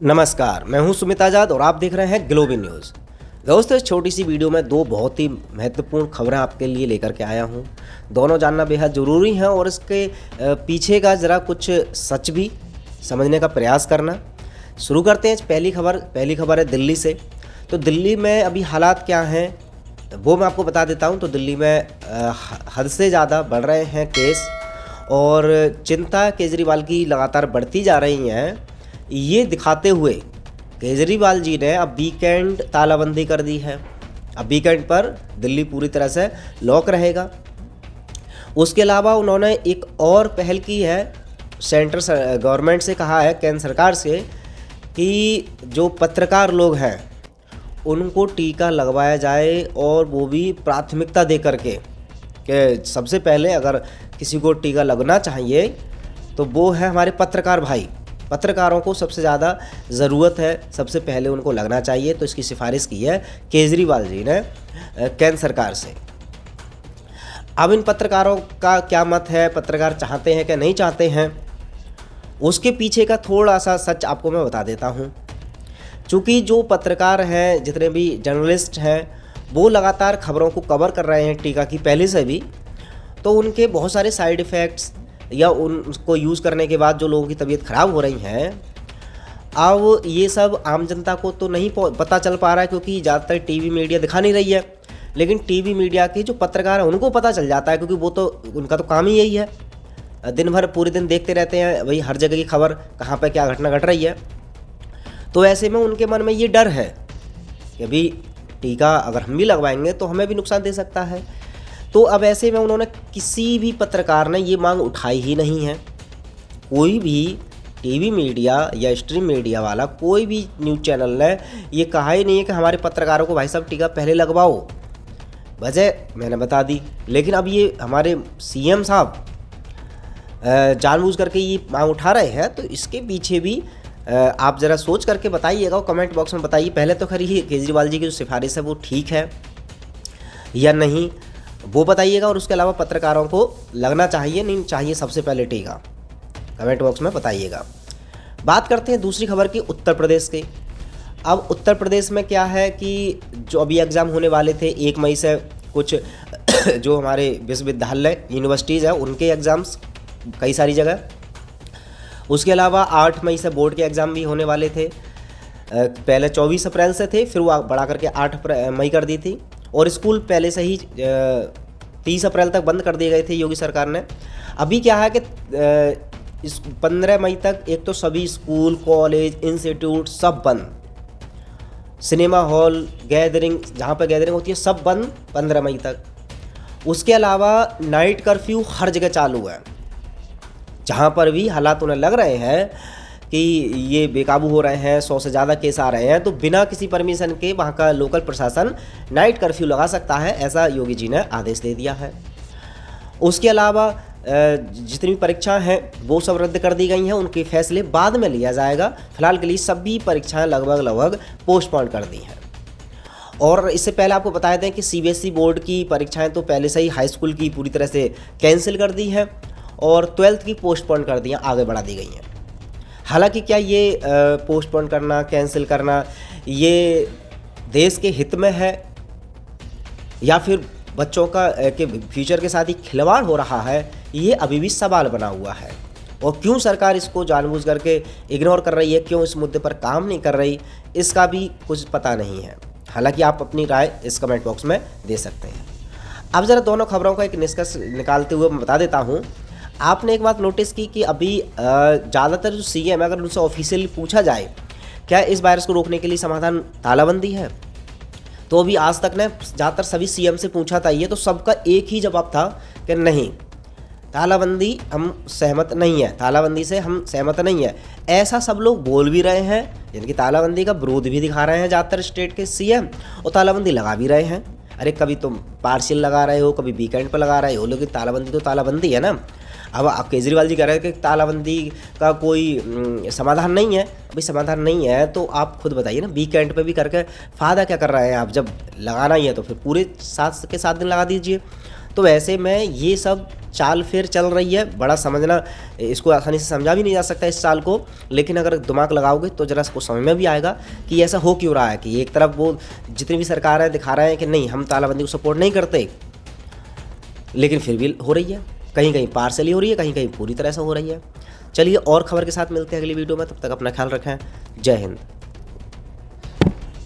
नमस्कार, मैं हूं सुमित आज़ाद और आप देख रहे हैं ग्लोबल न्यूज़। दोस्तों, इस छोटी सी वीडियो में दो बहुत ही महत्वपूर्ण खबरें आपके लिए लेकर के आया हूं। दोनों जानना बेहद ज़रूरी हैं और इसके पीछे का ज़रा कुछ सच भी समझने का प्रयास करना। शुरू करते हैं। पहली खबर है दिल्ली से। तो दिल्ली में अभी हालात क्या हैं वो मैं आपको बता देता हूं। तो दिल्ली में हद से ज़्यादा बढ़ रहे हैं केस और चिंता केजरीवाल की लगातार बढ़ती जा रही हैं। ये दिखाते हुए केजरीवाल जी ने अब वीकेंड तालाबंदी कर दी है। अब वीकेंड पर दिल्ली पूरी तरह से लॉक रहेगा। उसके अलावा उन्होंने एक और पहल की है, सेंट्रल गवर्नमेंट से कहा है, केंद्र सरकार से, कि जो पत्रकार लोग हैं उनको टीका लगवाया जाए और वो भी प्राथमिकता दे करके, कि सबसे पहले अगर किसी को टीका लगना चाहिए तो वो है हमारे पत्रकार भाई। पत्रकारों को सबसे ज़्यादा ज़रूरत है, सबसे पहले उनको लगना चाहिए। तो इसकी सिफारिश की है केजरीवाल जी ने केंद्र सरकार से। अब इन पत्रकारों का क्या मत है, पत्रकार चाहते हैं कि नहीं चाहते हैं, उसके पीछे का थोड़ा सा सच आपको मैं बता देता हूं। चूँकि जो पत्रकार हैं, जितने भी जर्नलिस्ट हैं, वो लगातार खबरों को कवर कर रहे हैं टीका की पहले से भी, तो उनके बहुत सारे साइड इफ़ेक्ट्स या उनको यूज़ करने के बाद जो लोगों की तबीयत ख़राब हो रही हैं, अब ये सब आम जनता को तो नहीं पता चल पा रहा है, क्योंकि ज़्यादातर टीवी मीडिया दिखा नहीं रही है। लेकिन टीवी मीडिया के जो पत्रकार हैं उनको पता चल जाता है, क्योंकि वो तो उनका तो काम ही यही है, दिन भर पूरे दिन देखते रहते हैं वही हर जगह की खबर, कहाँ पर क्या घटना घट रही है। तो ऐसे में उनके मन में ये डर है कि अभी टीका अगर हम भी लगवाएंगे तो हमें भी नुकसान दे सकता है। तो अब ऐसे में उन्होंने, किसी भी पत्रकार ने ये मांग उठाई ही नहीं है। कोई भी टीवी मीडिया या स्ट्रीम मीडिया वाला, कोई भी न्यूज़ चैनल ने ये कहा ही नहीं है कि हमारे पत्रकारों को भाई साहब टीका पहले लगवाओ। वजह मैंने बता दी। लेकिन अब ये हमारे सीएम साहब जानबूझ करके ये मांग उठा रहे हैं, तो इसके पीछे भी आप ज़रा सोच करके बताइएगा, कमेंट बॉक्स में बताइए। पहले तो खैर ये केजरीवाल जी की जो सिफारिश है वो ठीक है या नहीं, वो बताइएगा। और उसके अलावा पत्रकारों को लगना चाहिए नहीं चाहिए सबसे पहले टीका, कमेंट बॉक्स में बताइएगा। बात करते हैं दूसरी खबर की, उत्तर प्रदेश की। अब उत्तर प्रदेश में क्या है कि जो अभी एग्ज़ाम होने वाले थे 1 मई से, कुछ जो हमारे विश्वविद्यालय यूनिवर्सिटीज़ हैं उनके एग्ज़ाम्स कई सारी जगह, उसके अलावा 8 मई से बोर्ड के एग्ज़ाम भी होने वाले थे। पहले 24 अप्रैल से थे, फिर वो बढ़ा करके 8 मई कर दी थी। और स्कूल पहले से ही 30 अप्रैल तक बंद कर दिए गए थे योगी सरकार ने। अभी क्या है कि इस 15 मई तक एक तो सभी स्कूल, कॉलेज, इंस्टीट्यूट सब बंद, सिनेमा हॉल, गैदरिंग, जहाँ पर गैदरिंग होती है सब बंद 15 मई तक। उसके अलावा नाइट कर्फ्यू हर जगह चालू है। जहाँ पर भी हालात उन्हें लग रहे हैं कि ये बेकाबू हो रहे हैं, 100 से ज़्यादा केस आ रहे हैं, तो बिना किसी परमिशन के वहाँ का लोकल प्रशासन नाइट कर्फ्यू लगा सकता है, ऐसा योगी जी ने आदेश दे दिया है। उसके अलावा जितनी परीक्षाएं हैं वो सब रद्द कर दी गई हैं, उनके फैसले बाद में लिया जाएगा। फिलहाल के लिए सभी परीक्षाएं लगभग पोस्टपोन कर दी हैं। और इससे पहले आपको बताया दें कि सीबीएसई बोर्ड की परीक्षाएँ तो पहले से ही हाई स्कूल की पूरी तरह से कैंसिल कर दी हैं और 12th की पोस्टपोन कर दी हैं, आगे बढ़ा दी गई हैं। हालांकि क्या ये पोस्टपोन करना, कैंसिल करना, ये देश के हित में है या फिर बच्चों का के फ्यूचर के साथ ही खिलवाड़ हो रहा है, ये अभी भी सवाल बना हुआ है। और क्यों सरकार इसको जानबूझ करके इग्नोर कर रही है, क्यों इस मुद्दे पर काम नहीं कर रही, इसका भी कुछ पता नहीं है। हालांकि आप अपनी राय इस कमेंट बॉक्स में दे सकते हैं। अब ज़रा दोनों खबरों का एक निष्कर्ष निकालते हुए मैं बता देता हूँ। आपने एक बात नोटिस की कि अभी ज़्यादातर जो सीएम है, अगर उनसे ऑफिशियली पूछा जाए क्या इस वायरस को रोकने के लिए समाधान तालाबंदी है, तो अभी आज तक ने ज़्यादातर सभी सीएम से पूछा था ये, तो सबका एक ही जवाब था कि नहीं, तालाबंदी हम सहमत नहीं है, तालाबंदी से हम सहमत नहीं है। ऐसा सब लोग बोल भी रहे हैं, जिनकी तालाबंदी का विरोध भी दिखा रहे हैं ज़्यादातर स्टेट के सीएम, और तालाबंदी लगा भी रहे हैं। अरे कभी तुम पार्शियल लगा रहे हो, कभी वीकेंड पर लगा रहे हो, लेकिन तालाबंदी तो तालाबंदी है ना। अब केजरीवाल जी कह रहे हैं कि तालाबंदी का कोई समाधान नहीं है। अभी समाधान नहीं है तो आप खुद बताइए ना, वीकेंड पे भी करके फ़ायदा क्या कर रहे हैं आप? जब लगाना ही है तो फिर पूरे 7 के 7 दिन लगा दीजिए। तो ऐसे में ये सब चाल फिर चल रही है, बड़ा समझना, इसको आसानी से समझा भी नहीं जा सकता इस चाल को, लेकिन अगर दिमाग लगाओगे तो ज़रा इसको समझ में भी आएगा कि ऐसा हो क्यों रहा है कि एक तरफ वो जितनी भी सरकार है दिखा रहे हैं कि नहीं हम तालाबंदी को सपोर्ट नहीं करते, लेकिन फिर भी हो रही है, कहीं कहीं पार्सली हो रही है, कहीं कहीं पूरी तरह से हो रही है। चलिए और खबर के साथ मिलते हैं अगली वीडियो में, तब तक अपना ख्याल रखें। जय हिंद।